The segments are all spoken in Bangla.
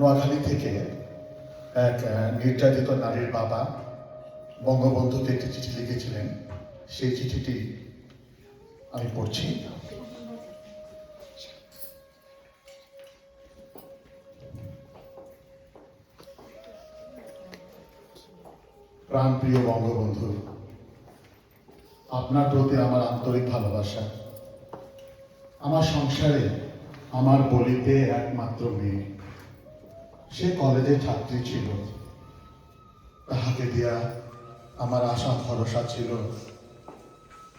নোয়াখালী থেকে এক নির্যাতিত নারীর বাবা বঙ্গবন্ধুকে একটি চিঠি লিখেছিলেন। সেই চিঠিটি আমি পড়ছি। প্রাণপ্রিয় বঙ্গবন্ধু, আপনার প্রতি আমার আন্তরিক ভালোবাসা। আমার সংসারে আমার বলিতে একমাত্র মেয়ে, সে কলেজে ছাত্রী ছিল। তাহাকে দিয়া আমার আশা ভরসা ছিল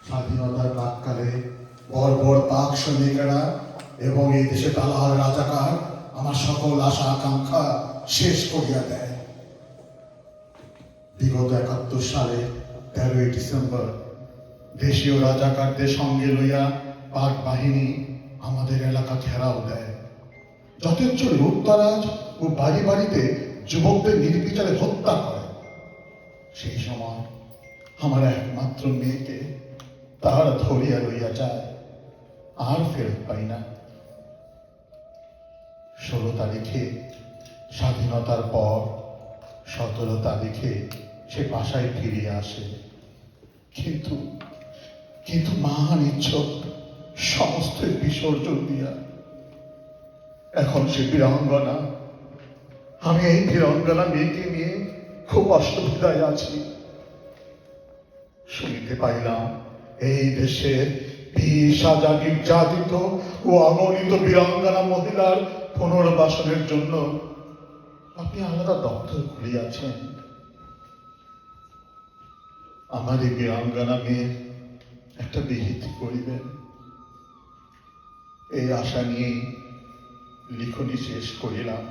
স্বাধীনতার প্রাক্কালে বর্বর পাক সৈনিকেরা এবং এই দেশে দালাল রাজাকার আমার সকল আশা আকাঙ্ক্ষা শেষ করিয়া দেয়। বিগত ৭১ সালে ১৩ই ডিসেম্বর দেশীয় রাজাকারদের সঙ্গে লইয়া পাক বাহিনী আমাদের এলাকা ঘেরাও দেয়। যথেচ্ছ লুটতরাজ ও বাড়ি বাড়িতে যুবকদের নির্বিচারে হত্যা করে। সেই সময় আমার একমাত্র মেয়েকে তারা ধরিয়া লইয়া যায়, আর ফেরত পাই না। ১৬ তারিখে স্বাধীনতার পর ১৭ তারিখে সে বাসায় ফিরিয়ে আসে, কিন্তু কিন্তু মহান ইচ্ছক সমস্ত বিসর্জন দিয়া এখন সে বীরাঙ্গনা। আমি এই বীরাঙ্গনা মেয়েকে নিয়ে খুব অসুবিধায় আছি। শুনিতে পাইলাম এই দেশের ২০,০০০ নির্যাতিত ও অগণিত বীরাঙ্গনা মহিলার পুনর্বাসনের জন্য আপনি আলাদা দপ্তর খুলিয়াছেন। আমার এই বীরাঙ্গনা মেয়ের একটা বিহিত করিবেন, এই আশা নিয়েই লিখনি শেষ করিলাম।